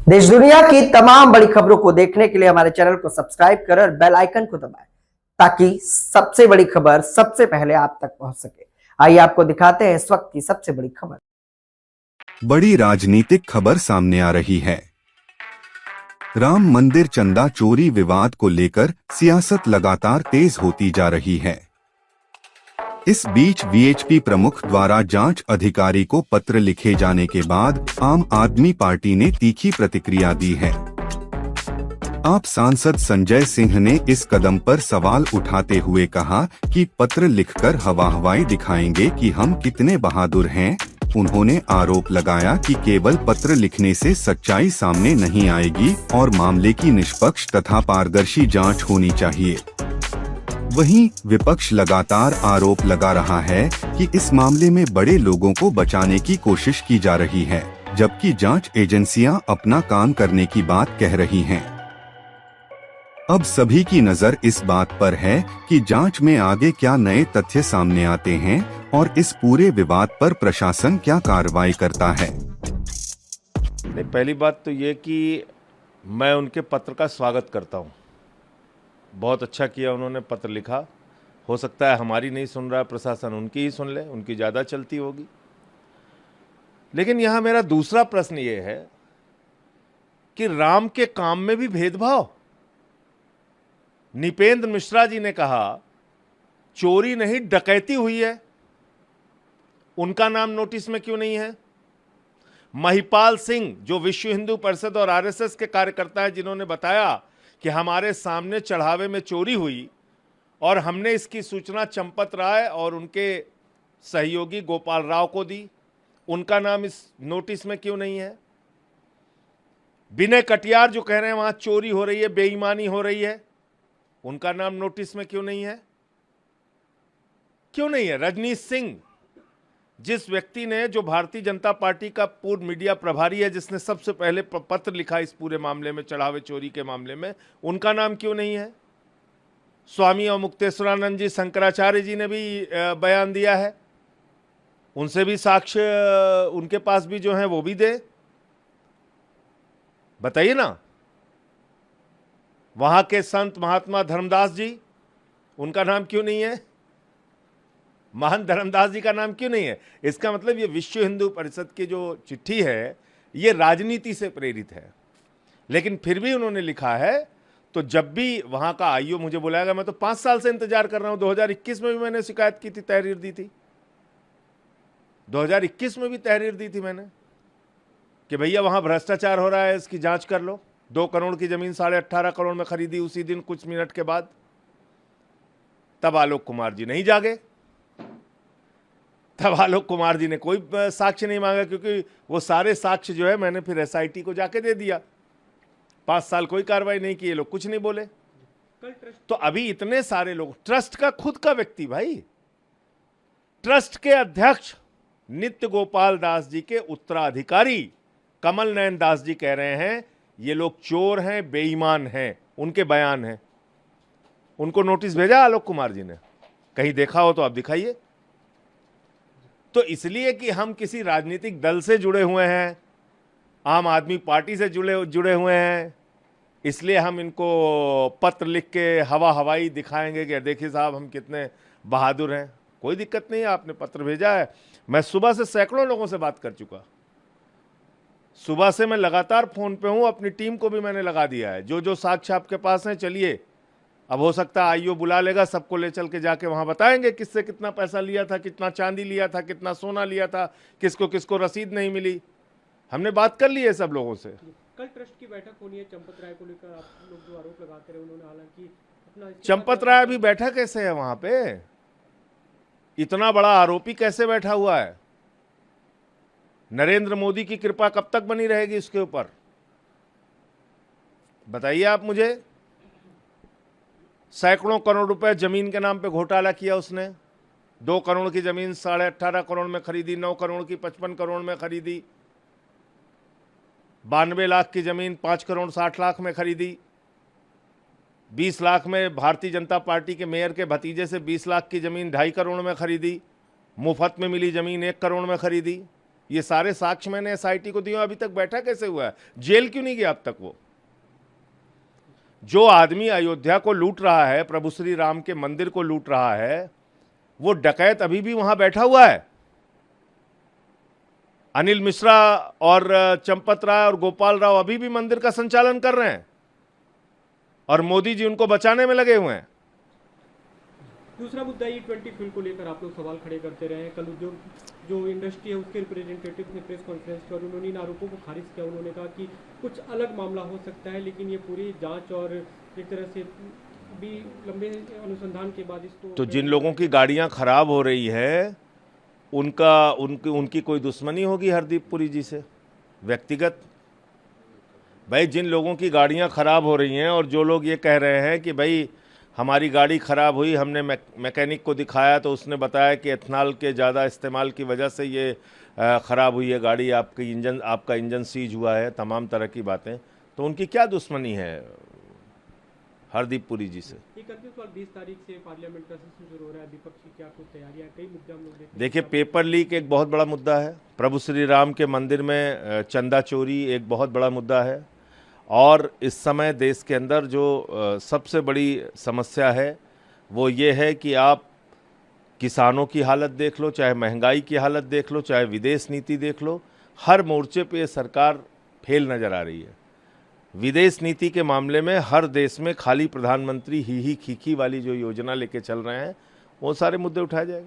देश दुनिया की तमाम बड़ी खबरों को देखने के लिए हमारे चैनल को सब्सक्राइब करें और बेल आइकन को दबाएं ताकि सबसे बड़ी खबर सबसे पहले आप तक पहुंच सके। आइए आपको दिखाते हैं इस वक्त की सबसे बड़ी खबर। बड़ी राजनीतिक खबर सामने आ रही है। राम मंदिर चंदा चोरी विवाद को लेकर सियासत लगातार तेज होती जा रही है। इस बीच वीएचपी प्रमुख द्वारा जांच अधिकारी को पत्र लिखे जाने के बाद आम आदमी पार्टी ने तीखी प्रतिक्रिया दी है। आप सांसद संजय सिंह ने इस कदम पर सवाल उठाते हुए कहा कि पत्र लिखकर हवा हवाई दिखाएंगे कि हम कितने बहादुर हैं। उन्होंने आरोप लगाया कि केवल पत्र लिखने से सच्चाई सामने नहीं आएगी और मामले की निष्पक्ष तथा पारदर्शी जांच होनी चाहिए। वहीं विपक्ष लगातार आरोप लगा रहा है कि इस मामले में बड़े लोगों को बचाने की कोशिश की जा रही है, जबकि जांच एजेंसियां अपना काम करने की बात कह रही हैं। अब सभी की नजर इस बात पर है कि जांच में आगे क्या नए तथ्य सामने आते हैं और इस पूरे विवाद पर प्रशासन क्या कार्रवाई करता है। नहीं, पहली बात तो ये कि मैं उनके पत्र का स्वागत करता हूँ। बहुत अच्छा किया उन्होंने पत्र लिखा। हो सकता है हमारी नहीं सुन रहा प्रशासन, उनकी ही सुन ले, उनकी ज़्यादा चलती होगी। लेकिन यहाँ मेरा दूसरा प्रश्न ये है कि राम के काम में भी भेदभाव। निपेंद्र मिश्रा जी ने कहा चोरी नहीं डकैती हुई है, उनका नाम नोटिस में क्यों नहीं है? महिपाल सिंह जो विश्व हिंदू परिषद और आरएसएस के कार्यकर्ता हैं, जिन्होंने बताया कि हमारे सामने चढ़ावे में चोरी हुई और हमने इसकी सूचना चंपत राय और उनके सहयोगी गोपाल राव को दी, उनका नाम इस नोटिस में क्यों नहीं है? विनय कटियार जो कह रहे हैं वहां चोरी हो रही है, बेईमानी हो रही है, उनका नाम नोटिस में क्यों नहीं है? क्यों नहीं है? रजनीश सिंह जिस व्यक्ति ने, जो भारतीय जनता पार्टी का पूर्व मीडिया प्रभारी है, जिसने सबसे पहले पत्र लिखा इस पूरे मामले में, चढ़ावे चोरी के मामले में, उनका नाम क्यों नहीं है? स्वामी और मुक्तेश्वरानंद जी, शंकराचार्य जी ने भी बयान दिया है, उनसे भी साक्ष्य उनके पास भी जो है वो भी दे। बताइए ना। वहां के संत महात्मा धर्मदास जी, उनका नाम क्यों नहीं है? महंत धर्मदास जी का नाम क्यों नहीं है? इसका मतलब ये विश्व हिंदू परिषद की जो चिट्ठी है ये राजनीति से प्रेरित है। लेकिन फिर भी उन्होंने लिखा है। तो जब भी वहां का आईओ मुझे बुलाएगा, मैं तो 5 साल से इंतजार कर रहा हूं। 2021 में भी मैंने शिकायत की थी, तहरीर दी थी। 2021 में भी तहरीर दी थी मैंने कि भैया वहां भ्रष्टाचार हो रहा है, इसकी जांच कर लो। 2 करोड़ की जमीन 18.5 करोड़ में खरीदी उसी दिन, कुछ मिनट के बाद। तब आलोक कुमार जी नहीं जागे, तब आलोक कुमार जी ने कोई साक्ष्य नहीं मांगा, क्योंकि वो सारे साक्ष्य जो है मैंने फिर एसआईटी को जाके दे दिया। 5 साल कोई कार्रवाई नहीं की, ये लोग कुछ नहीं बोले। तो अभी इतने सारे लोग, ट्रस्ट का खुद का व्यक्ति भाई, ट्रस्ट के अध्यक्ष नित्य गोपाल दास जी के उत्तराधिकारी कमल नयन दास जी कह रहे हैं ये लोग चोर हैं, बेईमान हैं, उनके बयान हैं। उनको नोटिस भेजा आलोक कुमार जी ने? कहीं देखा हो तो आप दिखाइए। तो इसलिए कि हम किसी राजनीतिक दल से जुड़े हुए हैं, आम आदमी पार्टी से जुड़े हुए हैं, इसलिए हम इनको पत्र लिख के हवा हवाई दिखाएंगे कि देखिए साहब हम कितने बहादुर हैं। कोई दिक्कत नहीं है, आपने पत्र भेजा है। मैं सुबह से सैकड़ों लोगों से बात कर चुका। सुबह से मैं लगातार फोन पे हूं, अपनी टीम को भी मैंने लगा दिया है। जो जो साक्ष्य आपके पास हैं चलिए, अब हो सकता है आईओ बुला लेगा, सबको ले चल के जाके वहां बताएंगे किससे कितना पैसा लिया था, कितना चांदी लिया था, कितना सोना लिया था, किसको किसको रसीद नहीं मिली। हमने बात कर ली है सब लोगों से। कल ट्रस्ट की बैठक होनी है चंपत राय को लेकर, आप लोग जो आरोप लगाते रहे, उन्होंने हालांकि अपना चंपत राय अभी बैठा कैसे है वहां पे? इतना बड़ा आरोपी कैसे बैठा हुआ है? नरेंद्र मोदी की कृपा कब तक बनी रहेगी इसके ऊपर? बताइए आप मुझे। सैकड़ों करोड़ रुपए जमीन के नाम पे घोटाला किया उसने। 2 करोड़ की जमीन 18.5 करोड़ में खरीदी, 9 करोड़ की 55 करोड़ में खरीदी, 92 लाख की जमीन 5 करोड़ 60 लाख में खरीदी, 20 लाख में भारतीय जनता पार्टी के मेयर के भतीजे से 20 लाख की जमीन 2.5 करोड़ में खरीदी, मुफ्त में मिली जमीन 1 करोड़ में खरीदी। ये सारे साक्ष्य मैंने एसआईटी को दिए, अभी तक बैठा कैसे हुआ है? जेल क्यों नहीं गया अब तक? वो जो आदमी अयोध्या को लूट रहा है, प्रभु श्री राम के मंदिर को लूट रहा है, वो डकैत अभी भी वहां बैठा हुआ है। अनिल मिश्रा और चंपत राय और गोपाल राव अभी भी मंदिर का संचालन कर रहे हैं और मोदी जी उनको बचाने में लगे हुए हैं। दूसरा मुद्दा E20 फिल्म को लेकर आप लोग सवाल खड़े करते रहे हैं। कल उद्योग जो इंडस्ट्री है उसके रिप्रेजेंटेटिव ने प्रेस कॉन्फ्रेंस की और उन्होंने इन आरोपों को खारिज किया। उन्होंने कहा कि कुछ अलग मामला हो सकता है, लेकिन ये पूरी जांच और एक तरह से भी लंबे अनुसंधान के बाद इसको। तो जिन लोगों की गाड़ियां खराब हो रही है उनकी कोई दुश्मनी होगी हरदीप पुरी जी से व्यक्तिगत? भाई, जिन लोगों की गाड़ियां खराब हो रही हैं और जो लोग ये कह रहे हैं कि भाई हमारी गाड़ी खराब हुई, हमने मैकेनिक को दिखाया तो उसने बताया कि एथनॉल के ज़्यादा इस्तेमाल की वजह से ये ख़राब हुई है गाड़ी, आपका इंजन सीज हुआ है, तमाम तरह की बातें, तो उनकी क्या दुश्मनी है हरदीप पुरी जी से? एक अंतिम सवाल, 20 तारीख से पार्लियामेंट का सेशन शुरू हो रहा है, विपक्ष की क्या कुछ तैयारियां? कई मुद्दे हम लोग देखते हैं। देखिए, पेपर लीक एक बहुत बड़ा मुद्दा है, प्रभु श्री राम के मंदिर में चंदा चोरी एक बहुत बड़ा मुद्दा है, और इस समय देश के अंदर जो सबसे बड़ी समस्या है वो ये है कि आप किसानों की हालत देख लो, चाहे महंगाई की हालत देख लो, चाहे विदेश नीति देख लो, हर मोर्चे पे ये सरकार फेल नज़र आ रही है। विदेश नीति के मामले में हर देश में खाली प्रधानमंत्री ही खीखी वाली जो योजना लेके चल रहे हैं, वो सारे मुद्दे उठाए जाएंगे।